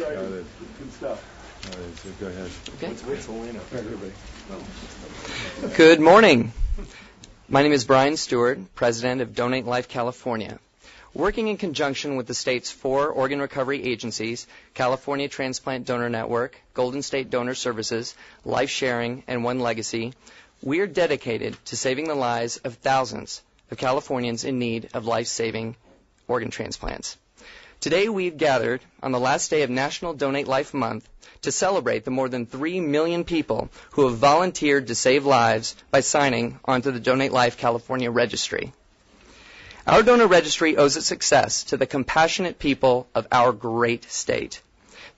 Good stuff. All right, so go ahead. Okay. Good morning. My name is Brian Stewart, President of Donate Life California. Working in conjunction with the state's 4 organ recovery agencies, California Transplant Donor Network, Golden State Donor Services, Life Sharing, and OneLegacy, we are dedicated to saving the lives of thousands of Californians in need of life-saving organ transplants. Today we've gathered on the last day of National Donate Life Month to celebrate the more than 3 million people who have volunteered to save lives by signing onto the Donate Life California registry. Our donor registry owes its success to the compassionate people of our great state.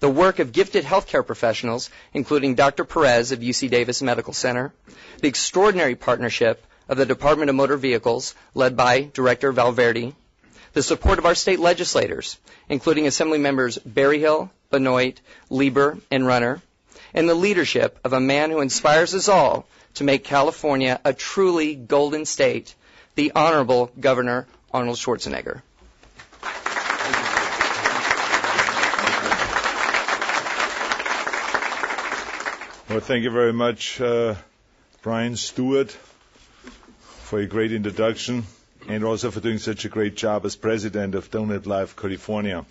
The work of gifted healthcare professionals, including Dr. Perez of UC Davis Medical Center, the extraordinary partnership of the Department of Motor Vehicles, led by Director Valverde, the support of our state legislators, including Assembly members Berryhill, Benoit, Lieber, and Runner, and the leadership of a man who inspires us all to make California a truly golden state, the Honorable Governor Arnold Schwarzenegger. Well, thank you very much, Brian Stewart, for a great introduction and also for doing such a great job as President of Donate Life California.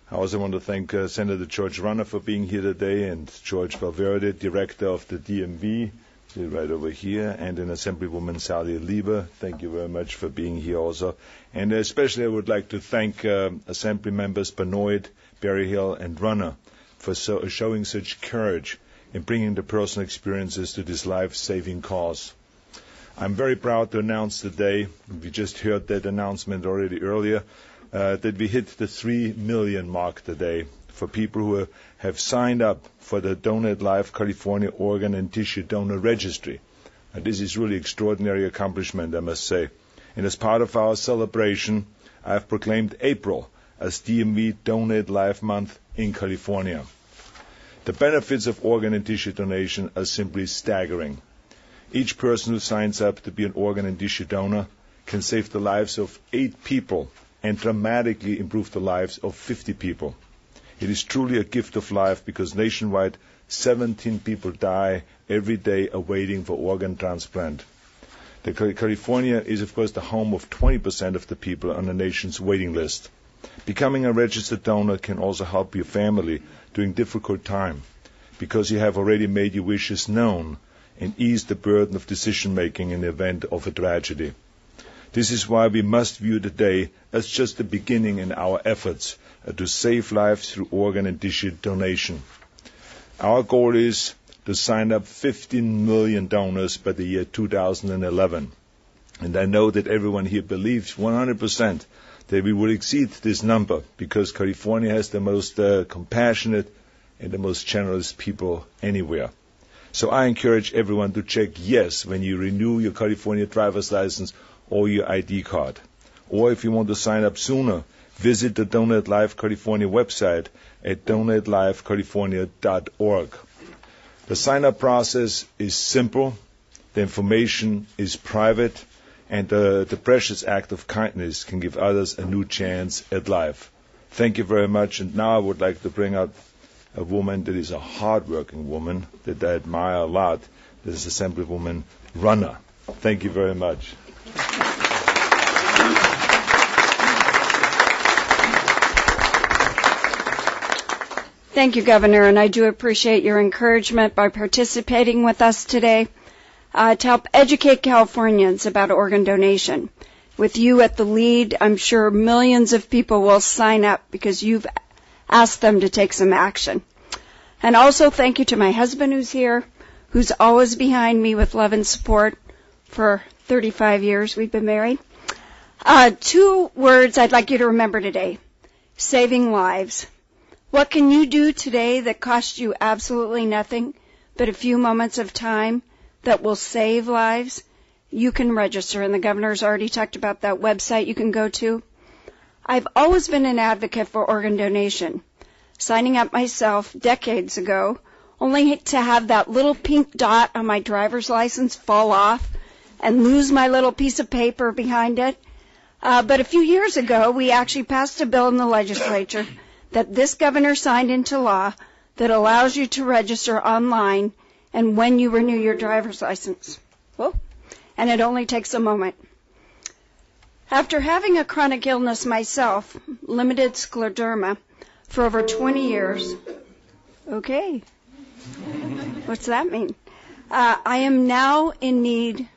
I also want to thank Senator George Runner for being here today and George Valverde, Director of the DMV, right over here, and an Assemblywoman Sally Lieber. Thank you very much for being here also. And especially I would like to thank Assembly members Benoit, Berryhill, and Runner for showing such courage in bringing the personal experiences to this life-saving cause. I'm very proud to announce today, we just heard that announcement already earlier, that we hit the 3 million mark today for people who have signed up for the Donate Life California Organ and Tissue Donor Registry. This is really extraordinary accomplishment, I must say. And as part of our celebration, I have proclaimed April as DMV Donate Life Month in California. The benefits of organ and tissue donation are simply staggering. Each person who signs up to be an organ and tissue donor can save the lives of 8 people and dramatically improve the lives of 50 people. It is truly a gift of life because nationwide 17 people die every day awaiting for organ transplant. California is, of course, the home of 20% of the people on the nation's waiting list. Becoming a registered donor can also help your family during difficult time because you have already made your wishes known and ease the burden of decision-making in the event of a tragedy. This is why we must view today as just the beginning in our efforts to save lives through organ and tissue donation. Our goal is to sign up 15 million donors by the year 2011. And I know that everyone here believes 100% that we will exceed this number because California has the most compassionate and the most generous people anywhere. So I encourage everyone to check yes when you renew your California driver's license or your ID card. Or if you want to sign up sooner, visit the Donate Life California website at donatelifecalifornia.org. The sign-up process is simple, the information is private, and the precious act of kindness can give others a new chance at life. Thank you very much. And now I would like to bring up a woman that is a hard-working woman that I admire a lot. This is Assemblywoman Runner. Thank you very much. Thank you, Governor, and I do appreciate your encouragement by participating with us today to help educate Californians about organ donation. With you at the lead, I'm sure millions of people will sign up because you've asked them to take some action. And also thank you to my husband who's here, who's always behind me with love and support for 35 years we've been married. 2 words I'd like you to remember today: saving lives. What can you do today that costs you absolutely nothing but a few moments of time that will save lives? You can register, and the governor's already talked about that website you can go to. I've always been an advocate for organ donation, signing up myself decades ago, only to have that little pink dot on my driver's license fall off and lose my little piece of paper behind it. But a few years ago, we actually passed a bill in the legislature that this governor signed into law that allows you to register online and when you renew your driver's license. Whoa. And it only takes a moment. After having a chronic illness myself, limited scleroderma, for over 20 years, okay, what's that mean? I am now in need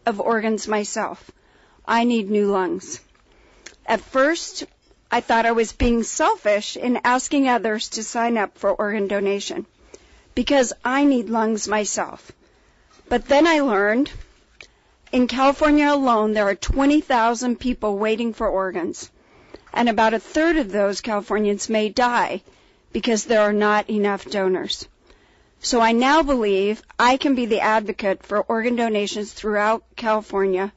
of organs myself. I need new lungs. At first, I thought I was being selfish in asking others to sign up for organ donation because I need lungs myself. But then I learned in California alone there are 20,000 people waiting for organs, and about a third of those Californians may die because there are not enough donors. So I now believe I can be the advocate for organ donations throughout California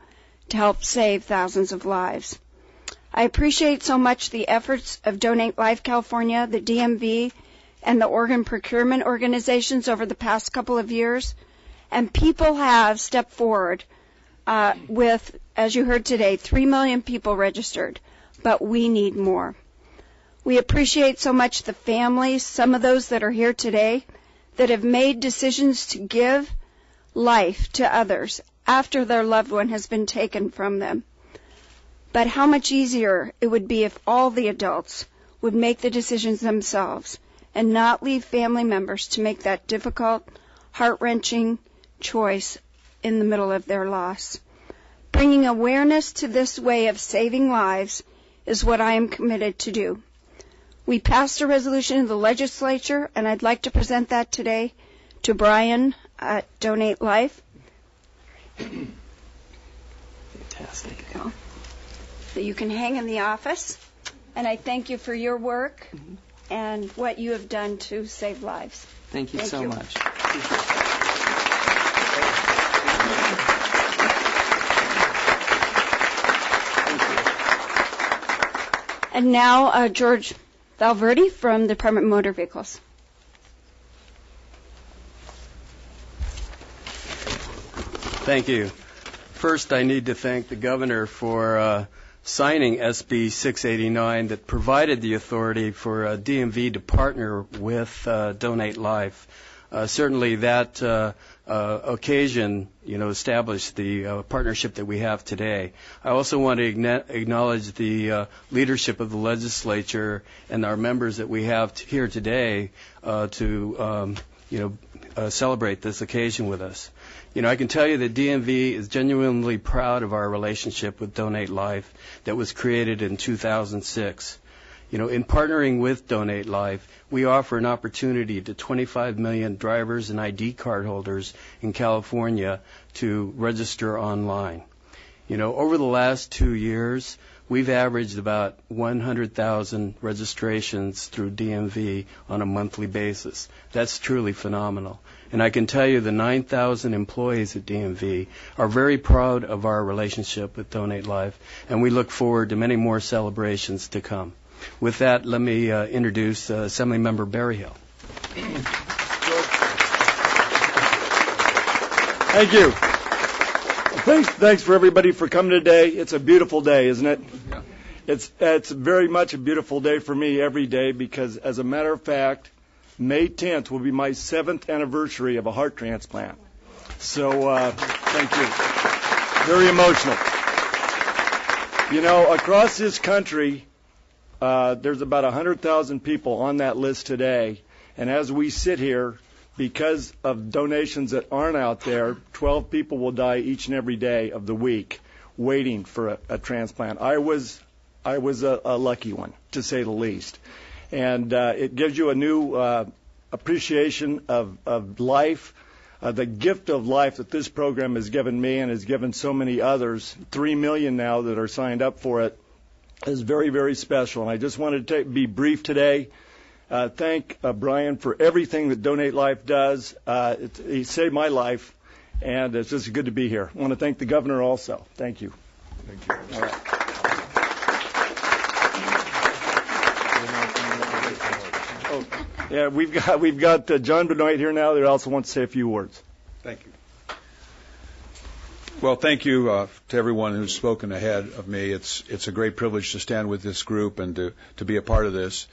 to help save thousands of lives. I appreciate so much the efforts of Donate Life California, the DMV, and the organ procurement organizations over the past couple of years. And people have stepped forward with, as you heard today, 3 million people registered. But we need more. We appreciate so much the families, some of those that are here today, that have made decisions to give life to others after their loved one has been taken from them. But how much easier it would be if all the adults would make the decisions themselves and not leave family members to make that difficult, heart-wrenching choice in the middle of their loss. Bringing awareness to this way of saving lives is what I am committed to do. We passed a resolution in the legislature, and I'd like to present that today to Brian at Donate Life. Fantastic. That you can hang in the office, and I thank you for your work and what you have done to save lives. Thank you so much. And now, George Valverde from the Department of Motor Vehicles. Thank you. First, I need to thank the governor for signing SB 689 that provided the authority for DMV to partner with Donate Life. Certainly that occasion, established the partnership that we have today. I also want to acknowledge the leadership of the legislature and our members that we have here today to celebrate this occasion with us. I can tell you that DMV is genuinely proud of our relationship with Donate Life that was created in 2006. In partnering with Donate Life, we offer an opportunity to 25 million drivers and ID card holders in California to register online. Over the last 2 years, we've averaged about 100,000 registrations through DMV on a monthly basis. That's truly phenomenal. And I can tell you the 9,000 employees at DMV are very proud of our relationship with Donate Life, and we look forward to many more celebrations to come. With that, let me introduce Assemblymember Berryhill. Thank you. Thanks for everybody for coming today. It's a beautiful day, isn't it? Yeah. It's very much a beautiful day for me every day because, as a matter of fact, May 10th will be my 7th anniversary of a heart transplant. So thank you. Very emotional. Across this country, there's about 100,000 people on that list today. And as we sit here, because of donations that aren't out there, 12 people will die each and every day of the week waiting for a transplant. I was a lucky one, to say the least. And it gives you a new appreciation of life, the gift of life that this program has given me and has given so many others, 3 million now that are signed up for it, is very, very special. And I just wanted to be brief today. Thank Brian for everything that Donate Life does. He saved my life, and it's just good to be here. I want to thank the governor also. Thank you. Thank you. All right. Yeah, we've got John Benoit here now that also wants to say a few words. Thank you. Well, thank you to everyone who's spoken ahead of me. It's a great privilege to stand with this group and to be a part of this.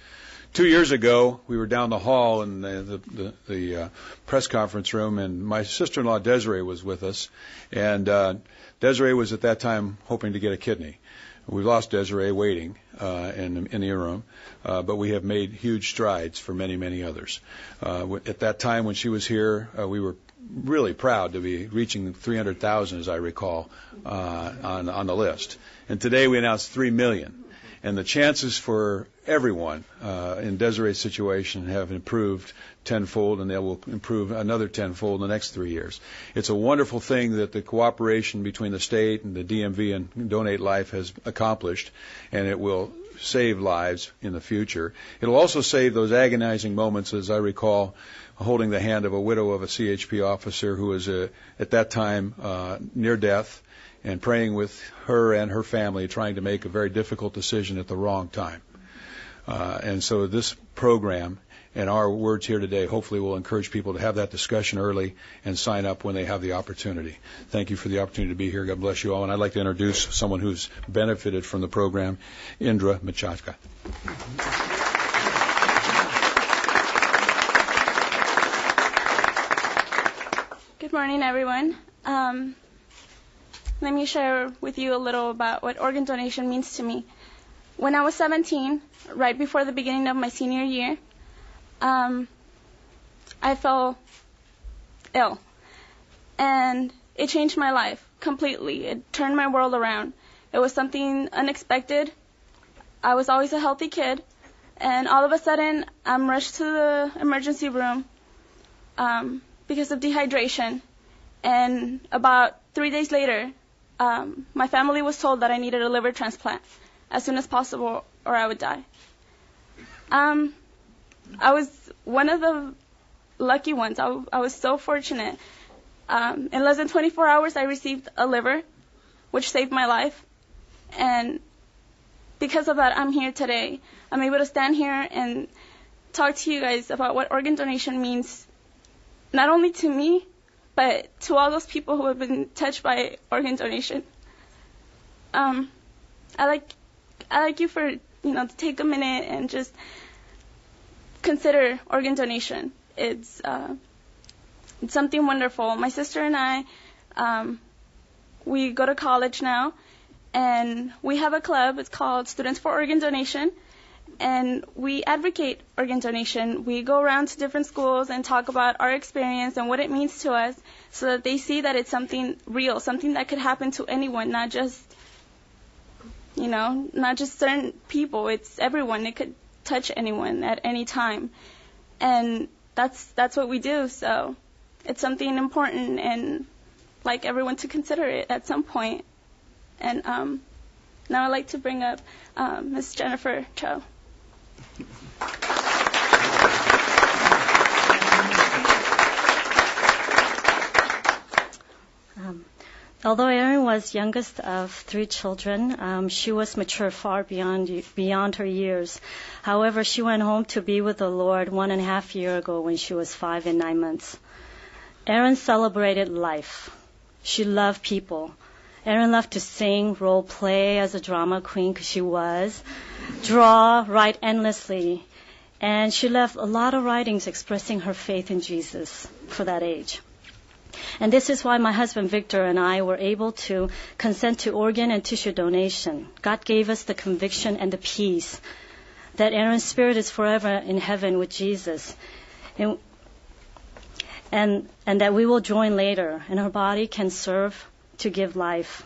2 years ago, we were down the hall in the press conference room, and my sister-in-law Desiree was with us, and Desiree was at that time hoping to get a kidney. We lost Desiree waiting in the interim, but we have made huge strides for many, many others. At that time when she was here, we were really proud to be reaching 300,000, as I recall, on the list. And today we announced 3 million. And the chances for everyone in Desiree's situation have improved tenfold, and they will improve another tenfold in the next 3 years. It's a wonderful thing that the cooperation between the state and the DMV and Donate Life has accomplished, and it will save lives in the future. It'll also save those agonizing moments, as I recall, holding the hand of a widow of a CHP officer who was at that time near death, and praying with her and her family, trying to make a very difficult decision at the wrong time. And so this program and our words here today hopefully will encourage people to have that discussion early and sign up when they have the opportunity. Thank you for the opportunity to be here. God bless you all. And I'd like to introduce someone who's benefited from the program, Indra Machachka. Good morning, everyone. Let me share with you a little about what organ donation means to me. When I was 17, right before the beginning of my senior year, I fell ill, and it changed my life completely. It turned my world around. It was something unexpected. I was always a healthy kid, and all of a sudden, I'm rushed to the emergency room because of dehydration, and about 3 days later, my family was told that I needed a liver transplant as soon as possible or I would die. I was one of the lucky ones. I was so fortunate. In less than 24 hours, I received a liver, which saved my life. And because of that, I'm here today. I'm able to stand here and talk to you guys about what organ donation means, not only to me, but to all those people who have been touched by organ donation. I like you for to take a minute and just consider organ donation. It's something wonderful. My sister and I, we go to college now, and we have a club. It's called Students for Organ Donation. And we advocate organ donation. We go around to different schools and talk about our experience and what it means to us so that they see that it's something real, something that could happen to anyone, not just certain people. It's everyone. It could touch anyone at any time. And that's what we do. So it's something important, and like everyone to consider it at some point. And now I'd like to bring up Ms. Jennifer Cho. Although Erin was youngest of 3 children, she was mature far beyond her years. However, she went home to be with the Lord 1.5 years ago when she was 5 and 9 months. Erin celebrated life. She loved people. Erin loved to sing, role play as a drama queen, because she was, draw, write endlessly, and she left a lot of writings expressing her faith in Jesus for that age. And this is why my husband Victor and I were able to consent to organ and tissue donation. God gave us the conviction and the peace that Erin's spirit is forever in heaven with Jesus, and that we will join later, and her body can serve to give life.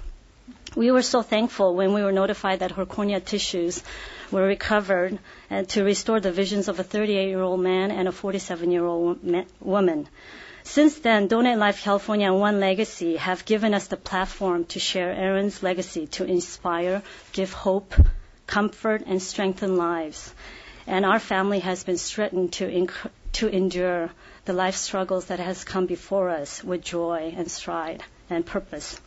We were so thankful when we were notified that her cornea tissues were recovered and to restore the visions of a 38-year-old man and a 47-year-old woman. Since then, Donate Life California and OneLegacy have given us the platform to share Erin's legacy, to inspire, give hope, comfort, and strengthen lives. And our family has been strengthened to endure the life struggles that has come before us with joy and stride and purpose.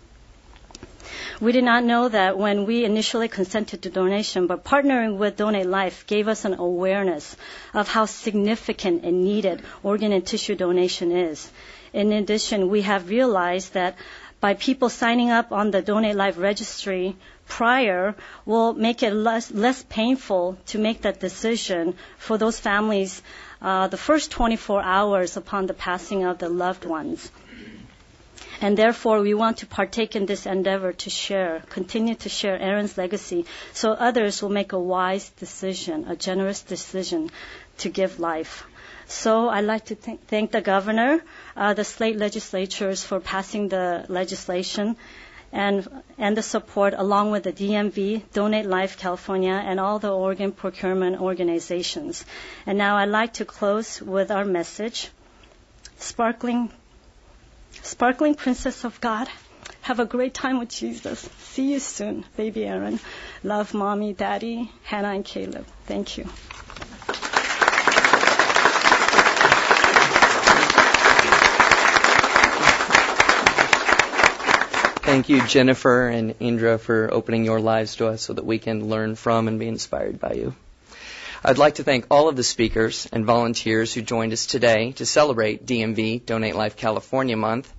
We did not know that when we initially consented to donation, but partnering with Donate Life gave us an awareness of how significant and needed organ and tissue donation is. In addition, we have realized that by people signing up on the Donate Life registry prior will make it less painful to make that decision for those families the first 24 hours upon the passing of the loved ones. And therefore, we want to partake in this endeavor to continue to share Aaron's legacy so others will make a wise decision, a generous decision to give life. So I'd like to thank the governor, the state legislatures for passing the legislation and the support along with the DMV, Donate Life California, and all the organ procurement organizations. And now I'd like to close with our message. Sparkling Princess of God, have a great time with Jesus. See you soon, baby Aaron. Love, Mommy, Daddy, Hannah, and Caleb. Thank you. Thank you, Jennifer and Indra, for opening your lives to us so that we can learn from and be inspired by you. I'd like to thank all of the speakers and volunteers who joined us today to celebrate DMV Donate Life California Month.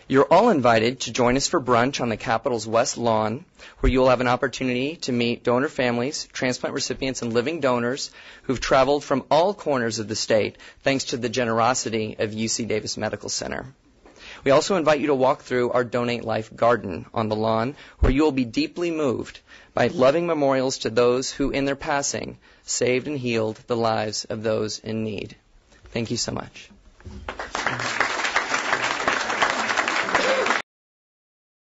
You're all invited to join us for brunch on the Capitol's West Lawn, where you will have an opportunity to meet donor families, transplant recipients, and living donors who've traveled from all corners of the state thanks to the generosity of UC Davis Medical Center. We also invite you to walk through our Donate Life garden on the lawn, where you will be deeply moved by loving memorials to those who, in their passing, saved and healed the lives of those in need. Thank you so much.